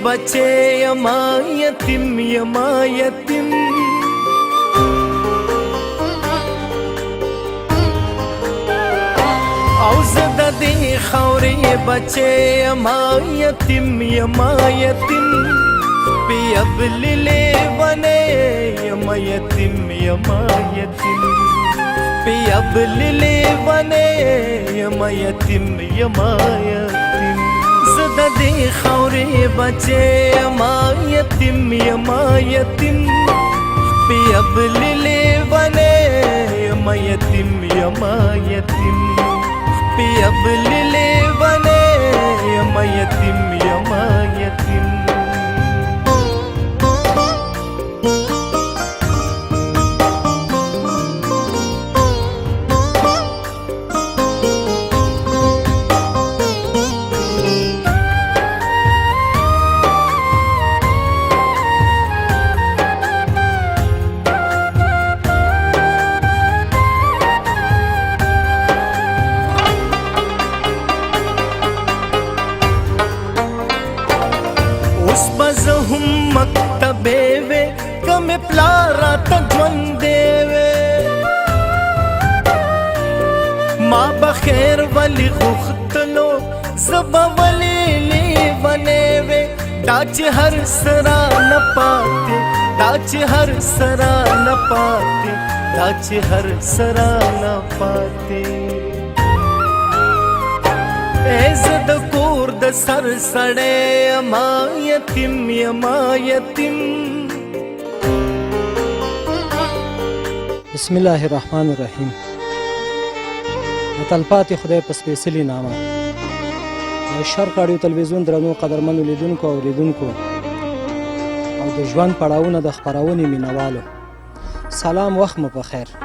بچے یما یتیم یما یتیم او زه د دې خاورې بچے یما یتیم یما یتیم پیابل لیوانې یما یتیم یما یتیم پیابل لیوانې یما یتیم یما یتیم زه د دې خاورې بچے یما یتیم یما یتیم پیابل لیوانې یما یتیم یما یتیم پیابل لیوانې یما یتیم یما یتیم هم مکتبې وې کمې پلاره ته ژوندې وې ما به خیر ولې غوښتلو زه به ولې لیونې وې دا چې هر سره نه پاتې دا چې هر سره نه پاتې دا چې هر سره نه پاتې زه د کور د سر سړی یما یتیم یما یتیم بسم الله الرحمن الرحیم د تلپاتې خدای په سپېڅلي نامه د شرق راډیو تلویزیون درنو قدرمنو لیدونکو او اوریدونکو او د ژوند پړاوونه د خپرونې مینوالو سلام وخت مو په خیر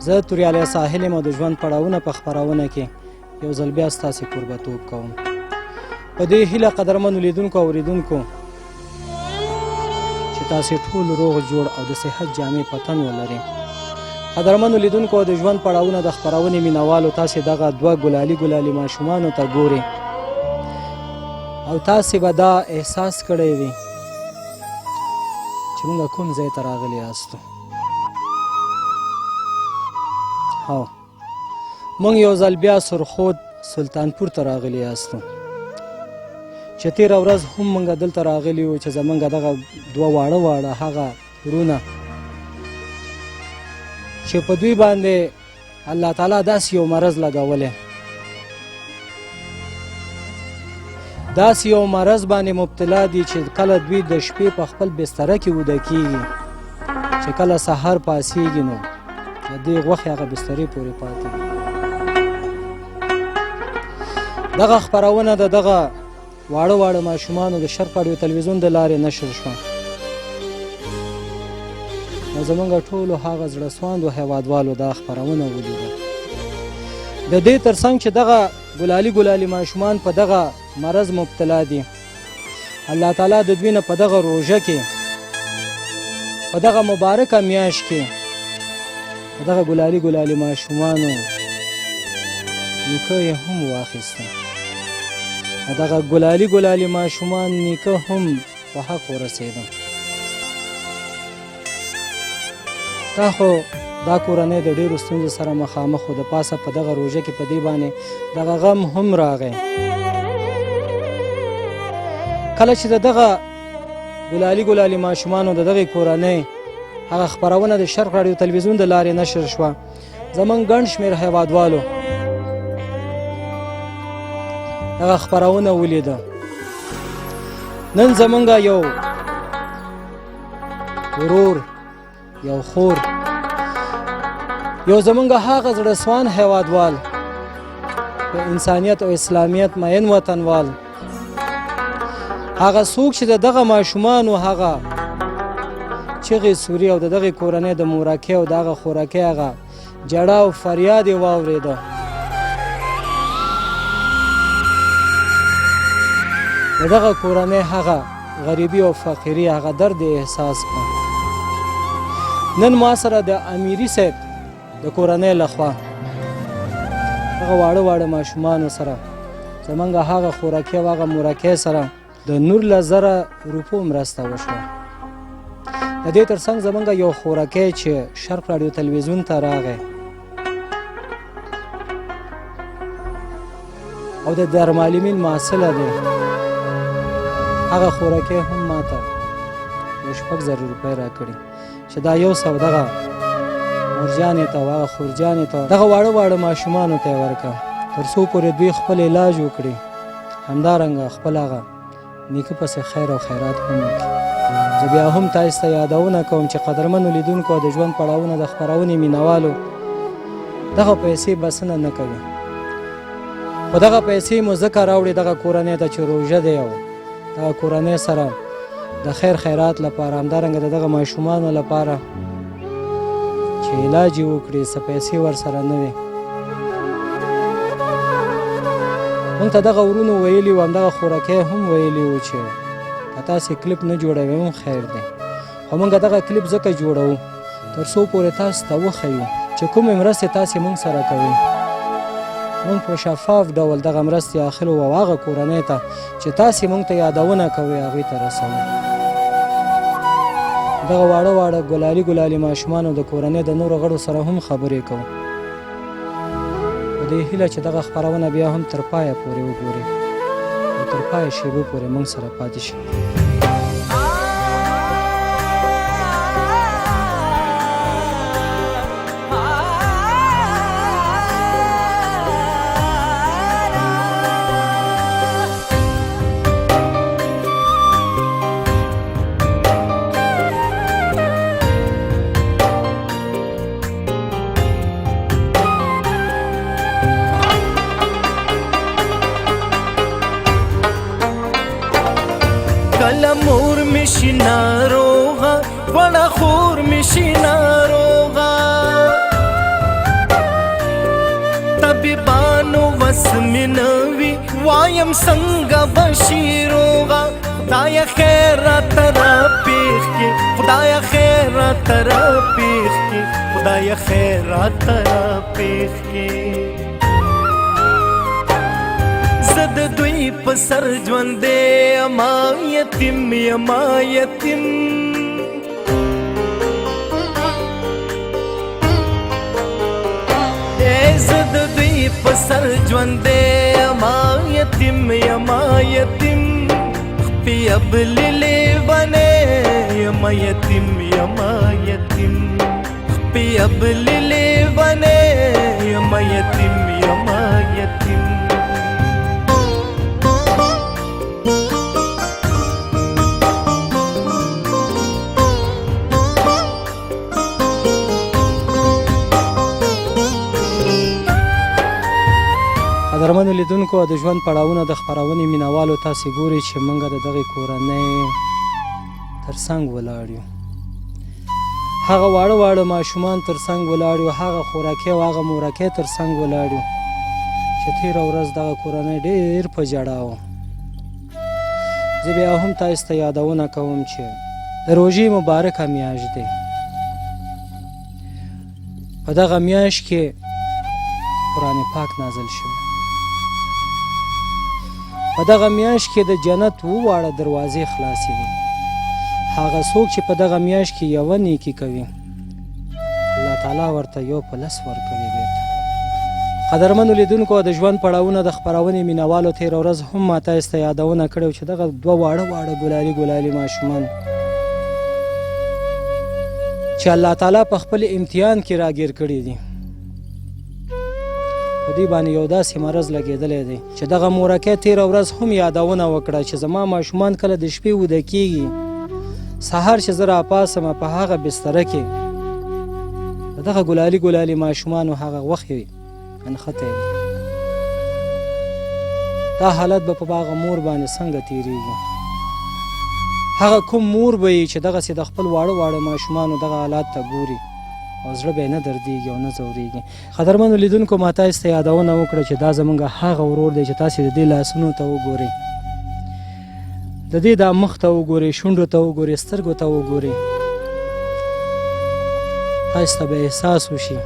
زه توریالی ساحل یم او د ژوند پړاوونه په خپرونه کې یو ځل بیا ستاسې کوربتوب کوم په دې هیله قدرمنو لیدونکو او اوریدونکو چې تاسې ټول روغ جوړ او د صحت جامې په تن ولرئ قدرمنو لیدونکو او د ژوند پړاوونه د خپرونې مینوالو تاسې دغه دوه ګلالي ګلالي ماشومانو ته ګورئ او تاسې به دا احساس کړی وي چې موږ کوم ځای ته راغلي یاستو هو مونږ یو ځل بیا سرخود سلطانپور ته راغلي یاستو چې تېره ورځ هم مونږ دلته راغلي وو چې زمونږ دغه دوه واړه واړه هغه وروڼه چې په دوی باندې الله تعالی داسې یو مرض لګولی داسې یو مرض باندې مبتلا دي چې کله دوی د شپې په خپل بستره کې وده کېږي چې کله سهار پاسېږي نو د دې غوښې هغه بسترې پورې پاتې دي دغه خپرونه د دغه واړه واړه ماشومانو د شرق راډیو تلویزیون د لارې نشر شوه نو زموږ ټولو هغه زړه سواندو هیوادوالو دا خپرونه ولیده د دې تر څنګ چې دغه ګلالي ګلالي ماشومان په دغه مرض مبتلا دي الله تعالی د دوی نه په دغه روژه کې په دغه مبارکه میاشت کې په دغه ګلالي ګلالي ماشومانو نیکه یې هم واخیسته دغه ګلالي ګلالي ماشومان نیکه هم په حق ورسېده تا خو دا کورنۍ د ډېرو ستونزو سره مخامخ و د پاسه په دغه روژه کې په دې باندې دغه غم هم راغی کله چې د دغه ګلالي ګلالي ماشومانو د دغې کورنۍ هغه خپرونه د شرق راډیو تلویزیون د لارې نشر شوه زموږ ګڼ شمېر هیوادوالو هغه خپرونه ولیده نن زمونږ یو ورور یو خور یو زمونږ هغه زړهسوان هیوادوال په انسانیت او اسلامیت مین وطنوال هغه څوک چې د دغه ماشومانو هغه چغې سوري او د دغې کورنۍ د مورکۍ او د هغه خوراکۍ هغه جړه او فریاد یې واورېده د دغه کورنۍ هغه غریبي او فقیري هغه درد احساس کړه نن ما سره د امیري صاحب د کورنۍ لخوا هغه واړه واړه ماشومانو سره زمونږ هغه خوراکۍ او هغه مورکۍ سره د 19,000 روپو مرسته وشوه. د دې ترڅنګ زمونږ یو خوراکی چې شرق راډیو تلویزیون ته راغی او د دارالمعلمین محصله دی، هغه خوراکی هم ماته 6,000 روپۍ راکړي چې دا یو څه دغه مورجانې ته او هغه خورجانې ته دغه واړه واړه ماشومانو ته یې ورکړه تر څو پورې دوی خپل علاج وکړي، همدارنګه خپل هغه نیکه پسې خیر او خیرات هم وکړي. زه بیا هم تاسو ته یادونه کوم چې قدرمنو لیدونکو او د ژوند پړاوونه د خپرونې مینوالو دغه پیسې بسنه نه کوي، خو دغه پیسې مو ځکه راوړي دغه کورنۍ ته چې روژه دی او دغه کورنۍ سره د خیر خیرات لپاره، همدارنګه د دغه ماشومانو لپاره چې علاج یې وکړي، څه پیسې ورسره نه وي. موږ ته دغه ورونو ویلي وو، همدغه خوراکی هم ویلي وو چې که تاسې کلیپ نه جوړوئ هم خیر دی، خو موږ دغه کلیپ ځکه جوړوو تر څو پورې تاسو ته وښیو چې کومې مرستې تاسې موږ سره کوئ. موږ په شفاف ډول دغه مرستې اخلو او هغه کورنۍ ته چې تاسې موږ ته یادونه کوئ هغوی ته رسوو. دغه واړه واړه ګلالي ګلالي ماشومانو د کورنۍ د نورو غړو سره هم خبرې کوو په دې هیله چې دغه خپرونه بیا هم تر پایه پورې وګورئ او تر پایه شیبو پورې موږ سره پاتې شئ. کله مور مشي ناروغه وړه خور مشي ناروغه طبيبانو وس مې نه وي وایم څنګه بشي روغه خدایه خیر راته راپېښ کړې خدایه خیر راته راپېښ کړې خدایه خیر راته راپېښ کړې زه د دوی په سر ژوندی یما یتیم یما یتیم زه د دوی په سر ژوندی یما یتیم یما یتیم خپې ابلې لیونی یما یتیم یما یتیم خپې ابلې لیونی یما یتیم یما یتیم قدرمنو لیدونکو د ژوند پړاوونه د خپرونې مینوالو تاسې ګورئ چې موږ د دغې کورنۍ تر څنګ ولاړ یو، هغه واړه واړه ماشومان تر څنګ ولاړ یو، هغه خوراکی او هغه مورکۍ تر څنګ ولاړ یو چې تېره ورځ دغه کورنۍ ډېر په ژړا وه. زه بیا هم تاسو ته یادونه کوم چې د روژې مبارکه میاشت دی، په دغه میاشت کې قرآن پاک نازل شوی، په دغه میاشت کې د جنت واړه دروازې خلاصې دي. هغه څوک چې په دغه میاشت کې یوه نیکي کوي الله تعالی ورته یو په لس ورکوي بیرته. قدرمنو لیدونکو د ژوند پړاوونه د خپرونې مینوالو تېره ورځ هم ما تاسو ته یادونه کړې چې دغه دوه واړه واړه ګلالي ګلالي ماشومان چې الله تعالی په خپل امتحان کې راګیر کړي دي، په دې باندې یو داسې مرض لګېدلی دی چې دغه مورکۍ تېره ورځ هم یادونه وکړه چې زما ماشومان کله د شپې وده کېږي، سهار چې زه راپاڅم په هغه بستره کې د دغه ګلالي ګلالي ماشومانو هغه غوښې انښتی وي. دا حالت به په هغه مور باندې څنګه تېرېږي؟ هغه کوم مور به یي چې دغسې د خپل واړه واړه ماشومانو دغه حالات ته ګوري او زړه به یې نه دردېږي او نه ځورېږي. قدرمنو لیدونکو ما تاسو ته یادونه وکړه چې دا زموږ هغه ورور دی چې تاسې د دې لاسونو ته وګورئ، د دې دا مخ ته وګورئ، شونډو ته وګورئ، سترګو ته وګورئ، تاسو ته به احساس وشي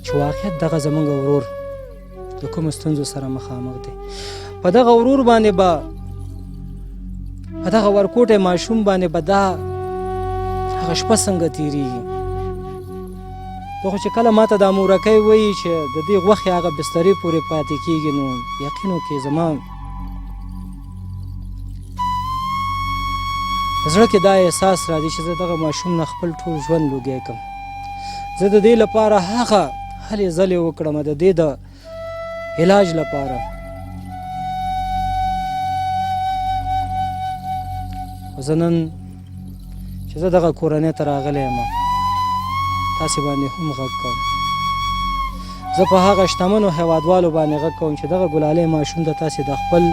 چې واقعیت دغه زموږ ورور د کومو ستونزو سره مخامخ دی. په دغه ورور باندې به په دغه ورکوټی ماشوم باندې به دا هغه شپه څنګه تېرېږي. ته خو چې کله ماته دا مورکۍ وایي چې د دې غوښې هغه بسترې پورې پاتې کېږي نو یقین وکړې زما زړه کې دا احساس راځي چې زه دغه ماشوم نه خپل ټول ژوند لوګی کړم. زه د دې لپاره هغه هلې ځلې وکړم د دې د علاج لپاره. خو زه نن چې زه دغه کورنۍ ته راغلی یم تاسې باندې هم غږ کوم. زه په هغه شتمنو هیوادوالو باندې غږ کوم چې دغه ګلالی ماشوم ته تاسې د خپل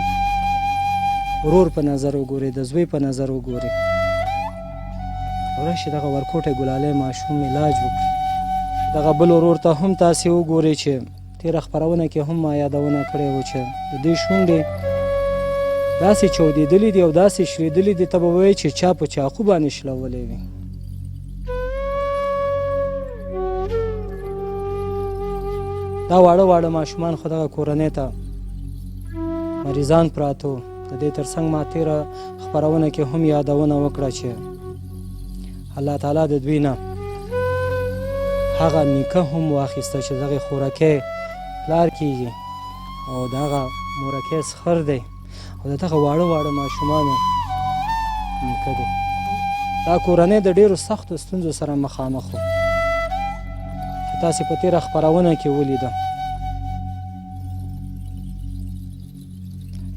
ورور په نظر وګورئ، د زوی په نظر وګورئ او راشي دغه ورکوټی ګلالی ماشوم علاج وکړي. دغه بل ورور ته هم تاسې وګورئ چې تېره خپرونه کې هم ما یادونه کړې وه چې د دې شونډې داسې چاودېدلې دي او داسې شرېدلې دي ته به وایې چې چا په چاقو باندې شلولی وي. دا واړه واړه ماشومان خو دغه کورنۍ ته مریضان پراته وو. د دې تر څنګ ما تېره خپرونه کې هم یادونه وکړه چې الله تعالی د دوی نه هغه نیکه هم واخیسته چې دغې خوراکۍ پلار کېږي او د هغه مورکۍ سخر دی او د دغه واړه واړه ماشومانو نیکه دی. دا کورنۍ د ډېرو سختو ستونزو سره مخامخ وو چې تاسې په تېره خپرونه کې ولیده.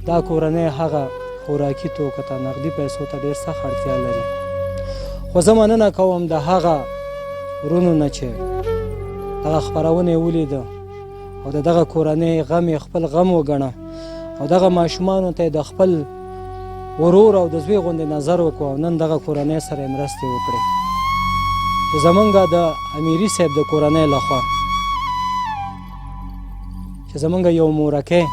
دا کورنۍ هغه خوراکي توکو ته نغدي پیسو ته ډېر سخت اړتیا لري. خو زه مننه کوم د هغه ورونو نه چې دغه خپرونه یې ولیده او د دغه کورنۍ غم یې خپل غم وګڼه او دغه ماشومانو ته یې د خپل ورور او د زوی غوندې نظر وکړو او نن دغه کورنۍ سره یې مرستې وکړې. چې زمونږ د امیري صاحب د کورنۍ لخوا چې زمونږ یو مورکۍ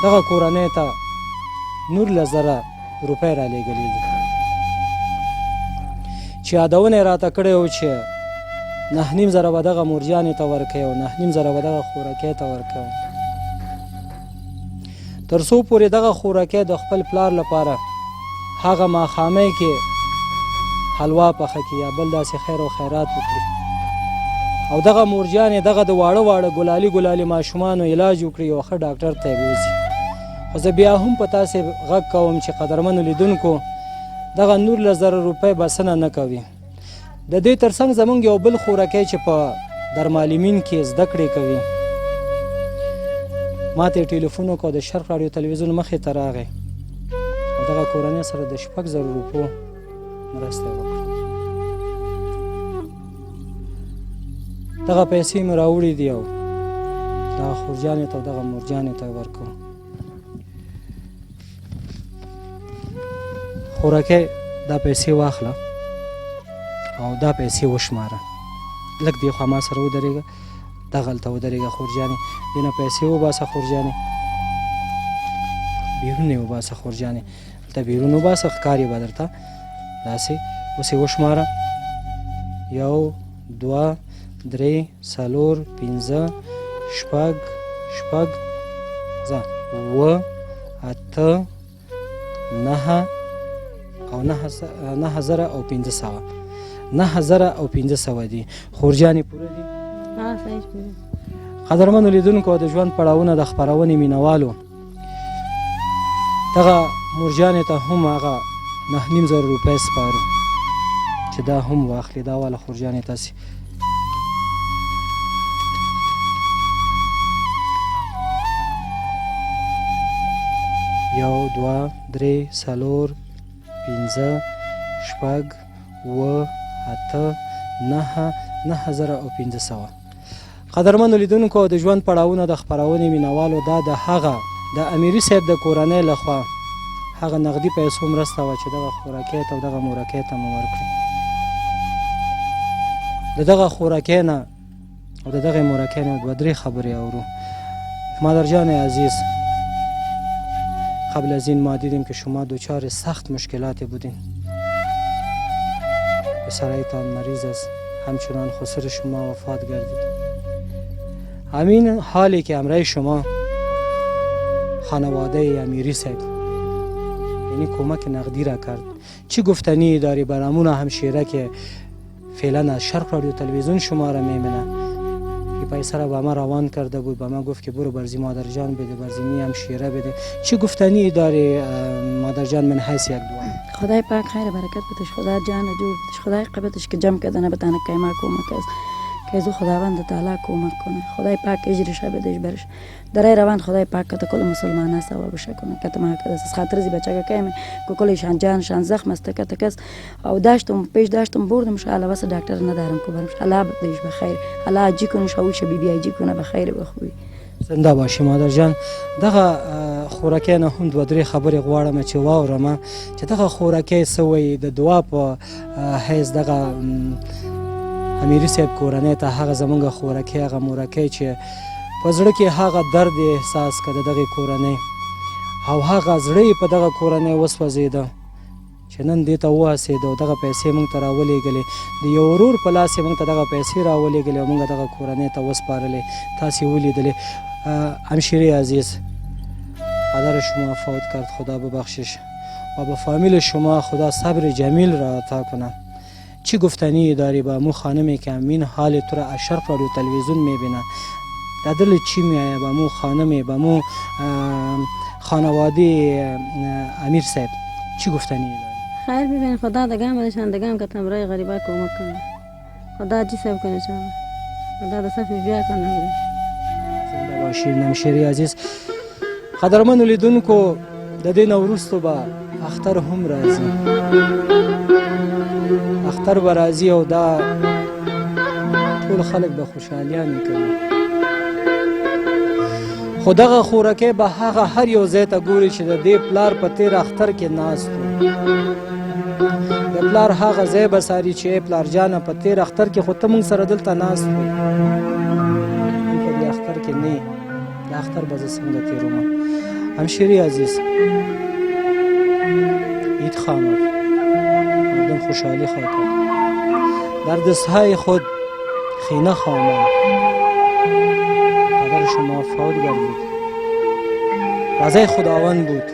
دغه کورنۍ ته 19,000 روپۍ رالیږلي دي چې یادونه یې راته کړې وه چې 9,500 به دغه مورجانې ته ورکوي او 9,500 به دغه خوراکۍ ته ورکوي تر څو پورې دغه خوراکۍ د خپل پلار لپاره هغه ماښامۍ کې حلوا پخه کړي یا بل داسې خیر او خیرات وکړي او دغه مورجانې دغه د واړه واړه ګلالي ماشومانو علاج وکړي او ښه ډاکټر ته یې بوځي. خو زه بیا هم په تاسې غږ کوم چې قدرمنو لیدونکو دغه 19,000 روپۍ بسنه نه کوي. د دې تر څنګ زمونږ یو بل خوراکی چې په درمالمین کې زده کړې کوي ما ته یې ټلیفون وکړ د شرق راډیو تلویزیون مخې ته راغی او دغه کورنۍ سره د 6,000 روپو مرسته یې وکړه. دغه پیسې مې راوړې دي او دغه خورجانې ته او دغه مورجانې ته یې ورکړو. خوراکی دا پیسې واخله او دا پیسې وشماره لږ دې خوا ما سره ودرېږه دغلته ودرېږه خورجانې دې نه پیسې وباسه خورجانې بیرون یې وباسه خورجانې دلته بیرون وباسه ښکاري به درته داسې اوس یې وشماره 1 2 3 4 5 6 ځه 7 8 9 او 9,500 9,500 دي. خورجانې پوره دي؟ قدرمنو لیدونکو د ژوند پړاوونه د خپرونې مینوالو دغه مورجانې ته هم هغه 9,500 روپۍ سپارو چې دا هم واخلي. دا واله خورجانې تاسې 1 2 3 4 5 6 7 8 9 9,500. قدرمنو لیدونکو د ژوند پړاوونه د خپرونې مینوالو دا د هغه د امیري صاحب د کورنۍ لخوا هغه نغدي پیسو مرسته وه چې دغه خوراکۍ ته او دغه مورکۍ ته مو ورکړي. د دغه خوراکۍ نه او د دغه مورکۍ نه 2-3 خبرې اورو. مادرجان عزیز، قبل از این ما دیدیم که شما دچار سخت مشکلاتی بودین. پسرایتان مریض است، همچنان خسر شما وفات گردید. همین حالی که امرای شما خانواده امیری صاحب یعنی کمک نقدی را کرد. چه گفتنی داری برامون همشیره که فعلا از شرق رادیو تلویزیون شما را میبینه؟ یه پیسه را به ما روان کرده بود، به ما گفت که برو برزی مادر جان بده، برزی می همشیره بده. چه گفتنی داری مادر جان من حیث یک دعا؟ خدای پاک خیر برکت بدش، خدا جان جور بدش، خدای قبطش که جمع کردن بتانه کایما کمک است که از خداوند تعالی کمک کنه. خدای پاک اجرش بدش برش در روان. خدای پاک که کل مسلمان ثواب بشه کنه که ما از خاطر زی بچه که که کلشان جان شان زخم است که تکس او داشتم پیش داشتم بردم شاله واسه دکتر ندارم که برم الله بدش بخیر، الله اجی کنه شاوش بی بی اجی کنه بخیر بخوی. زنده باشی مادر جان. دغه خوراکۍ نه هم دوه درې خبرې غواړم چې واورم چې دغه خوراکۍ څه وایي د دعا په حیث دغه امیري صاحب کورنۍ ته هغه زمونږ خوراکۍ هغه مورکۍ چې په زړه کې هغه درد احساس کړه د دغې کورنۍ او هغه زړه یې په دغه کورنۍ وسوځېده چې نن دې ته وهڅېده او دغه پیسې موږ ته راولېږلې، د یو ورور په لاس یې موږ ته دغه پیسې راولېږلې او موږ دغه کورنۍ ته وسپارلې. تاسې ولیدلې. همشیره عزیز، پدر شما فوت کرد، خدا ببخشش و به فامیل شما خدا صبر جمیل را عطا کنه. چی گفتنی داری با مو خانمی که امین حال تو را از شرق رادیو تلویزیون میبینه؟ در دل چی میایه با مو خانمی، با مو خانواده امیر صاحب؟ چی گفتنی داری؟ خیر ببین، خدا دگم بدشان دگم که تمرای غریبا کمک کنه. خدا جی سب کنه شما، خدا د صفی بیا کنه. زنده باشید همشیره عزیز. قدرمنو لیدونکو، د دې نه وروستو به اختر هم راځي، اختر به راځي او دا ټول خلک به خوشحالیانې کوي. خو دغه خوراکۍ به هغه هر یو ځای ته ګوري چې د دې پلار په تېر اختر کې ناست و. د پلار هغه ځای به څاري چې پلار جانه په تېر اختر کې خو ته موږ سره دلته ناست وې، په دې اختر کې نه، د اختر به زه څنګه تېرومه. همشیره عزیز، عید خامد، مردم خوشحالی خاطر، در دستهای خود خینه خواندم. پدر شما فوت گردید، رضای خداوند بود.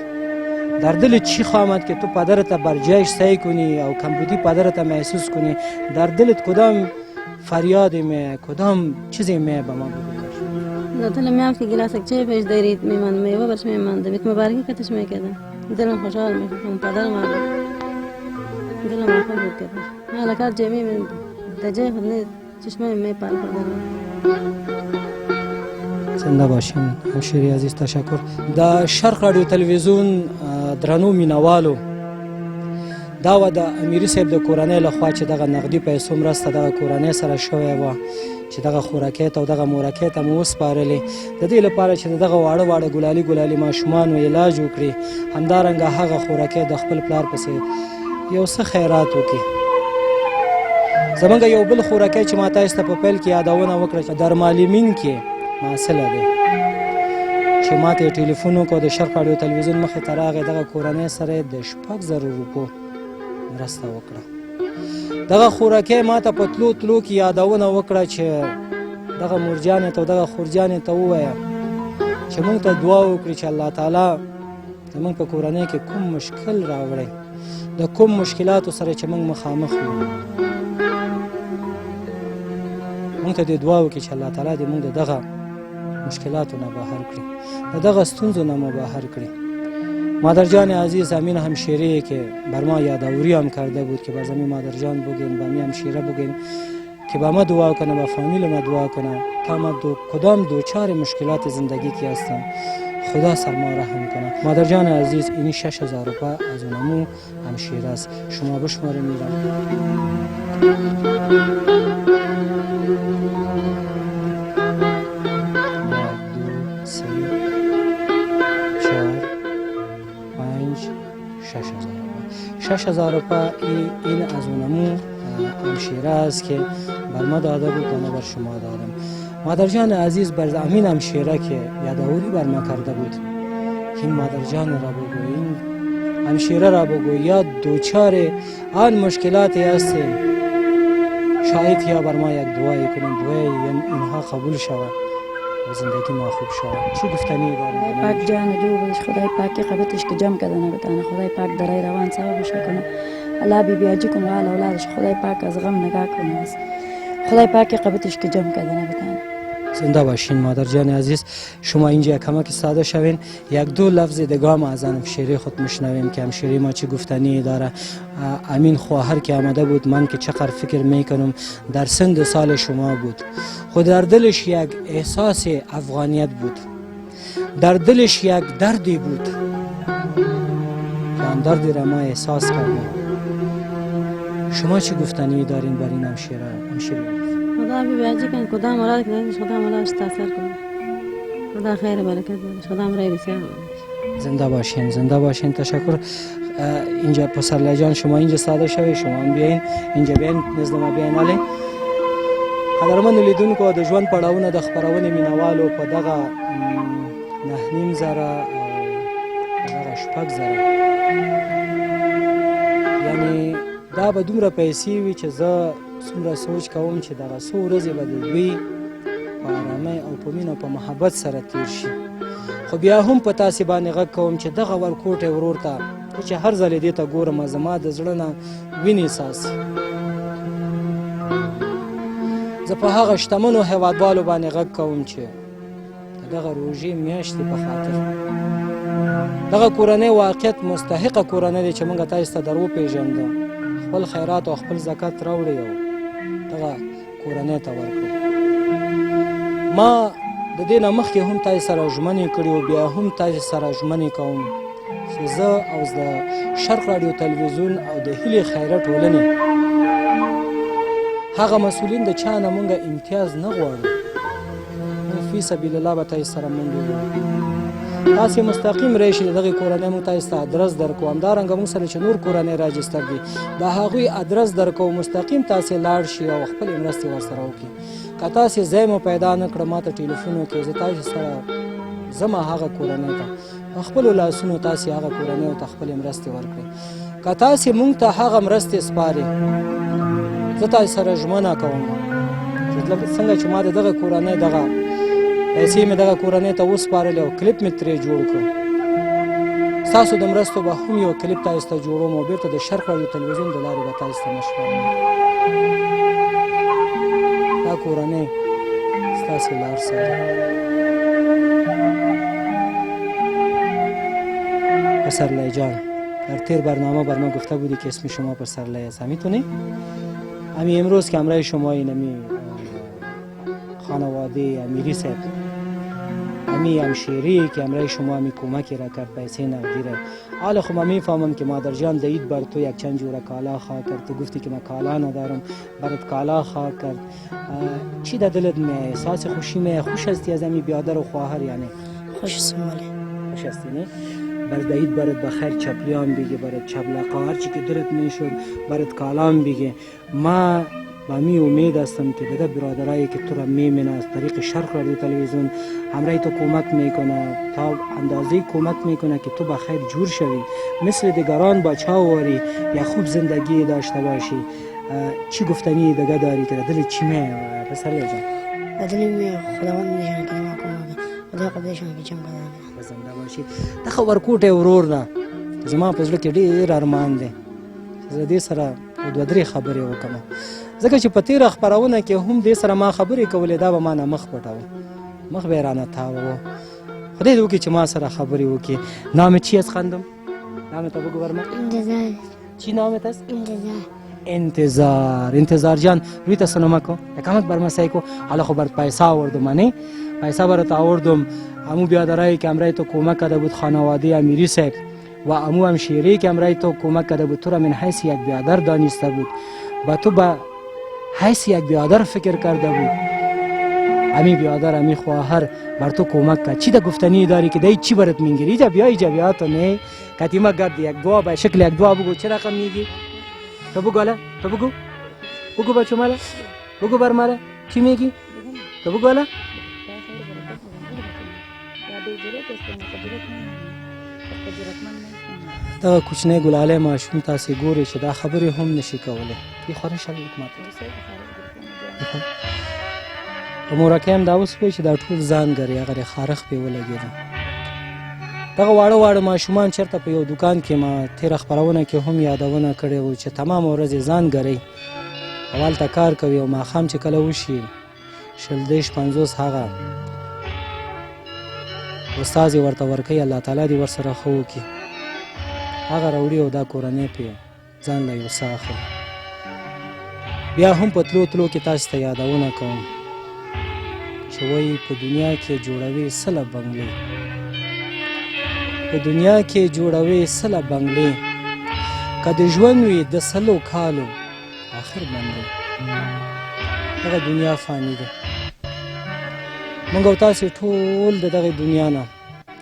در دل چی خواهد که تو پدرت بر جایش سعی کنی او کمبودی پدرت محسوس کنی؟ در دلت کدام فریاد می، کدام چیزی می به ما بگو؟ در دل میام که گلاسک چای پیش دارید میمان میوه برش میمانده بیت مبارکی کتش میکردم. دلم خوشحال میشم، پدرم آمد دلم آخر بود کردم. حالا کار جمعی من دجای خود نه چشمه می پال کردم. زنده باشین همشیره عزیز، تشکر. د شرق رادیو تلویزیون درنو مینوالو، دا و د امیري صاحب د کورنۍ لخوا چې دغه نقدي پیسو مرسته دغه کورنۍ سره شوې وه چې دغه خوراکۍ ته او دغه مورکۍ ته مو وسپارلې، د دې لپاره چې دغه واړه واړه ګلالي ګلالي ماشومانو علاج وکړي، همدارنګه هغه خوراکۍ د خپل پلار پسې یو څه خیرات وکړي. زمونږ یو بل خوراکۍ چې ما تاسو ته په پیل کې یادونه وکړه چې درمالمین کې محصله دی چې ما ته ټلیفون وکړ د شرق رادیو تلویزیون مخې ته راغی، دغه کورنۍ سره د 6,000 روپو مرسته وکړه. دغه خوراکۍ ما ته په تلو تلو کې یادونه وکړه چې دغه مورجانې ته او دغه خورجانې ته ووایه چې موږ ته دعا وکړي چې الله تعالی زموږ په کورنۍ کې کوم مشکل راوړی، د کوم مشکلاتو سره چې موږ مخامخ یو، موږ ته دې دعا وکړي چې الله تعالی دې موږ د دغه مشکلاتو نه بهر کړي، د دغه ستونزو نه مو بهر کړي. مادر جان عزیز امین همشیره که بر ما یادآوری هم کرده بود که بر مادر جان بگیم، با می همشیره بگیم که با ما دعا کنه، با فامیل ما دعا کنه تا ما کدام دوچار مشکلات زندگی که هستم خدا سر ما رحم کنه. مادر جان عزیز اینی 6,000 روپه از اونمو همشیره است، شما بشماره میرم. 6,000 روپه این از اونمو همشیره است که بر ما داده بود و ما بر شما دادم. مادر جان عزیز بر امین همشیره که یادآوری بر ما کرده بود این مادر جان را بگو، این همشیره را بگو یا دوچار آن مشکلاتی هست، شاید یا بر ما یک دعایی کنیم، دعای اینها قبول شود و زندگی ما خوب شود. چی گفتنی داری؟ خدای پاک جان جو بدش، خدای پاک قبطش که جمع کردن بتانه، خدای پاک درای روان صاحبش کنه. الله بی بیاجی کنه و اولادش، خدای پاک از غم نگاه کنه. خدای پاک قبطش که جمع کردن بتانه. زنده باشین مادر جان عزیز. شما اینجا کمک ساده شوین، یک دو لفظ دیگه ما از همشیری خود میشنویم که همشیری ما چی گفتنی داره. امین خواهر که آمده بود، من که چقدر فکر میکنم در سن سال شما بود، خود در دلش یک احساس افغانیت بود، در دلش یک دردی بود که آن دردی را ما احساس کردیم. شما چی گفتنی دارین بر این همشیری؟ خدا بی بیاجی کن، خدا مراد کنه، خدا مرادش تاثیر کنه، خدا خیر برکت بده، خدا مرای بسیار بده. زنده باشین، زنده باشین. تشکر. اینجا پسرلی جان شما اینجا ساده شوی، شما هم بیاین اینجا، بیاین نزد ما بیاین. علی قدرمنو لیدونکو، د ژوند پړاوونه د خپرونې مینوالو په دغه 9.5 زره په دغه 6 زره، یعنی دا به دومره پیسې وي چې زه څومره سوچ کوم چې دغه څو ورځې به د دوی په ارامۍ او په مینه او په محبت سره تیر شي. خو بیا هم په تاسې باندې غږ کوم چې دغه ورکوټی ورور ته چې هر ځل دې ته ګورم زما د زړه نه وینې څاڅي. زه په هغه شتمنو هیوادوالو باندې غږ کوم چې د دغه روژې میاشتې په خاطر دغه کورنۍ واقعیت مستحقه کورنۍ دی چې موږ تاسو ته در وپېژنده، خپل خیرات او خپل زکات راوړئ او دغه کورنۍ ته ورکړئ. ما د دې نه مخکې هم تاسو سره ژمنې کړې او بیا هم تاسو سره ژمنې کوم چې زه او د شرق راډیو تلویزیون او د هیلې خیره ټولنې هغه مسؤلین د چا نه موږ امتیاز نه غواړو. فی سبیل الله به تاسو سره منډې ووهو، تاسې مستقیم راشئ، د دغې کورنۍ موږ تاسو ته ادرس درکوو. همدارنګه موږ سره چې نور کورنۍ راجستر دي د هغوی ادرس درکوو، مستقیم تاسې لاړ شئ او خپلې مرستې ورسره وکړئ. که تاسې ځای مو پیدا نه کړه ما ته ټلیفون وکړئ، زه تاسې سره ځمه هغه کورنۍ ته، په خپلو لاسونو تاسې هغه کورنیو ته خپلې مرستې ورکړئ. که تاسې موږ ته هغه مرستې سپارئ، زه تاسې سره ژمنه کوم چې څنګه چې ما د دغه کورنۍ دغه پیسې مې دغه کورنۍ ته وسپارلې او کلیپ مې ترې جوړ کړ، ستاسو د مرستو به هم یو کلیپ تاسو ته جوړوم او بېرته د شرق راډیو تلویزیون د لارې به تاسو ته نشروم. دا کورنۍ ستاسې لار سره. پسرلی جان، در تیر برنامه بر ما گفته بودی که اسم شما پسرلی است، میتونی؟ امی امروز که همراه شما این امی خانواده امیری صاحب، امی همشیری که همراه شما امی کمکی را کرد، پیسه نقدی را، حالا خب من میفهمم که مادر جان دید بر تو یک چند جور کالا خواه کرد، تو گفتی که من کالا ندارم، برات کالا خواه کرد. چی در دلت می احساس خوشی می؟ خوش هستی از امی بیادر و خواهر؟ یعنی خوش هستم. خوش هستی نه؟ بر دایید برات بخیر چپلیان بگه، برات چپلقا هر چی که دلت میشد برات کالام بگه. ما با می امید هستم که دیگه برادرایی که تو را میمینه از طریق شرق رادیو تلویزیون همراه تو کمک میکنه، تا اندازه کمک میکنه که تو بخیر جور شوی، مثل دیگران بچه واری یا خوب زندگی داشته باشی. چی گفتنی دیگه داری که دل چی می پسرلی جان؟ دل می خداوند نشان کنه ما کمک خدا قدرشان که چم کنه زنده باشی. دا خبر کوټه ورور نه زما په زړه کې ډېر ارمان دی چې زه دې سره دوه درې خبرې وکړم، ځکه چې په تېره خپرونه کې هم دې سره ما خبرې کولې، دا به ما نه مخ پټوه، مخ به یې رانه تاوه. خدای دې وکړي چې ما سره خبرې وکړي. نام چی است خانم؟ نام تو بگو برما. انتظار. چی نامت است؟ انتظار. انتظار جان روی تا سنما کو اکامت برما سعی کو. حالا خب برات پیسه آوردم، نه پیسه برات آوردم. امو بیادرایی که امرای تو کمک کرده بود، خانواده امیری صاحب و امو همشیری که امرای تو کمک کرده بود، تو را من حیث یک بیادر دانسته بود، با تو به حیث یک بیادر فکر کرده بود. امی بیادر امی خواهر بر تو کمک کرد. چی دا گفتنی داری که دای چی برات میگیری؟ جا بیا تو نه کتیما گرد یک دعا به شکل یک دعا بگو. چه رقم میگی؟ تو بگو الا تو بگو بچو مالا بگو بر مالا چی میگی؟ تو بگو الا دا کوچنی ګلاله ماشوم تاسې ګوري چې دا خبرې هم نشي کولی. کی خورش شوی ماته په مورکۍ هم دا اوس وایي چې دا ټول ځانګړی هغه د خارښ پې ولګېده. دغه واړه واړه ماشومان چېرته په یو دوکان کې ما تېره خپرونه کې هم یادونه کړې وه چې تمامه ورځ یې ځانګړی او هلته کار کوي او ماښام چې کله وشي 50 هغه استاذ یې ورته ورکوي، الله تعالی دې ورسره ښه وکړي، هغه راوړي او دا کورنۍ پې ځان له یو څه اخلي. بیا هم په تلو تلو کې تاسو ته یادونه کوم چې وایي په دنیا کې جوړوي سله بنګلې، په دنیا کې جوړوي سله بنګلې، که د ژوند وي د 100 کالو آخر بنګلې. دغه دنیا فاني ده، موږ او تاسې ټول د دغې دنیا نه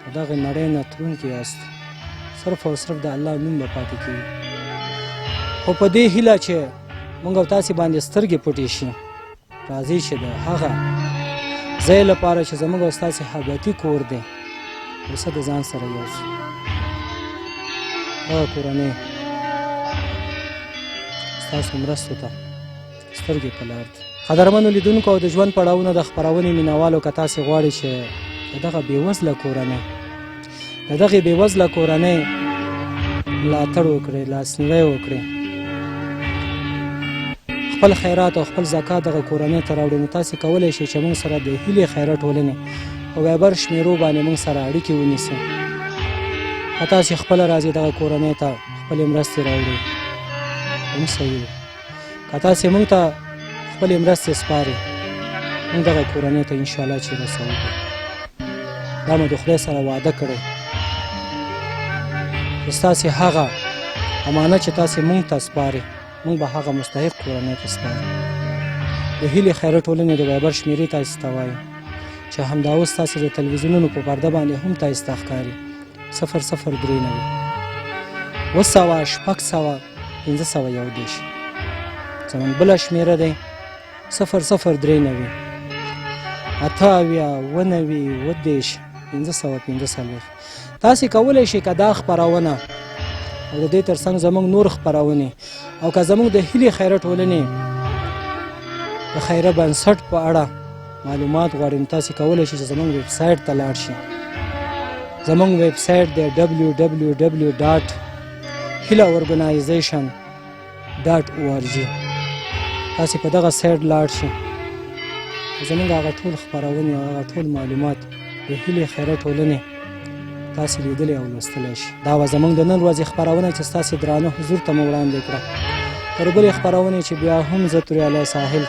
او دغې نړۍ نه تلونکي یاست، صرف او صرف د الله نوم به پاتې کېږي. خو په دې هیله چې موږ او تاسې باندې سترګې پټې شي، راځئ چې د هغه ځای لپاره چې زموږ او ستاسې حبیبتي کور دی اوسه د ځان سره یوسو. هغه کورنۍ ستاسو مرستو ته سترګې په لار دي. قدرمنو لیدونکو او د ژوند پړاوونه د خپرونې مینوالو که تاسې غواړئ چې د دغه بېوزله کورنۍ د دغې بېوزله کورنۍ ملاتړ وکړئ، لاسنیوی وکړئ، خپل خیرات او خپل زکات دغه کورنۍ ته راوړئ، نو تاسې کولی شئ چې موږ سره د هیلې خیره ټولنې په وایبر شمیرو باندې موږ سره اړیکې ونیسئ. که تاسې خپله راځئ دغه کورنۍ ته خپلې مرستې راوړئ هم صحیح ده. که تاسې موږ ته خپلې مرستې سپارئ موږ دغه کورنۍ ته انشاءالله چې رسوو. دا مو د خدای سره وعده کړی چې ستاسې هغه امانت چې تاسې موږ ته سپارئ موږ به هغه مستحق کورنۍ ته سپارو. د هیلې خیره ټولنې د وایبر شمیرې تاسې ته وایو چې همدا اوس تاسې د تلویزیونونو په پرده باندې هم تاسې ته ښکاري 0039 200 600 501. زموږ بله شمیره دی 0039 88 545. تاسې کولی شئ که دا خپرونه او د دې ترڅنګ زموږ نور خپرونې او که زموږ د هیلې خیره ټولنې د خیره بنسټ په اړه معلومات غواړئ نو تاسې کولی شئ چې زموږ ویب سایټ ته لاړ شئ. زموږ ویب سایټ دی www.hilaorganization.org. تاسې په دغه سایټ لاړ شئ، زموږ هغه ټول خپرونې او هغه ټول معلومات د هیلې خیره ټولنې تاسې لیدلی او لوستلی شي. دا وه زموږ د نن ورځې خپرونه چې ستاسې درانه حضور ته مو وړاندې کړه. تر بلې خپرونې چې بیا هم زه توریالی ساحل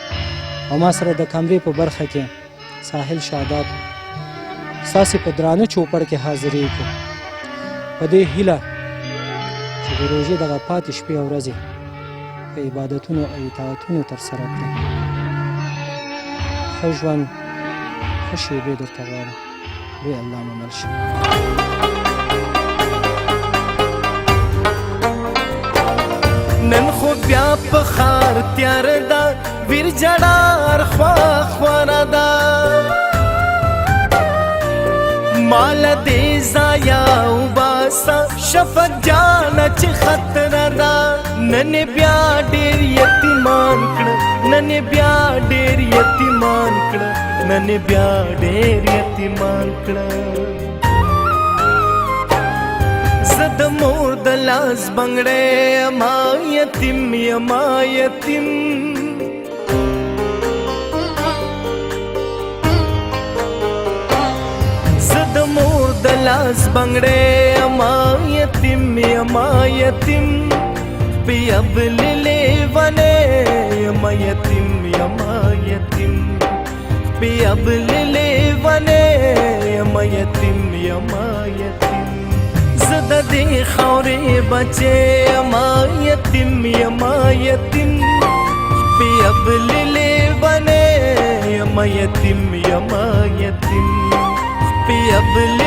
او ما سره د کمرې په برخه کې ساحل شاداب ستاسې په درانه چوپړ کې حاضرېږو په دې هیله چې د روژې دغه پاتې شپې او ورځې په عبادتونو او اطاعتونو ترسره کړئ. ښه ژوند ښه شېبې درته غواړم. لوی الله مو مل شي. نن خو بیا په ښار تیاره ده، ویر جړار خوا خواره ده، مال دې ضایع وباسه شفق جانه چې خطره ده. نن بیا ډېر یتیمان کړه، نن بیا ډېر یتیمان کړه، نن بیا ډېر یتیمان کړه. زه د مور د لاس بنګړی یما یتیم یما یتیم، زه د مور د لاس بنګړی یما یتیم یما یتیم، بیا بل لیونی یما یتیم یما یتیم، بیا بل لیونی یما یتیم یما یتیم. زه د دې خاورې بچی یما یتیم یما یتیم، بیا بل لیونی یما یتیم یما یتیم، بیا بل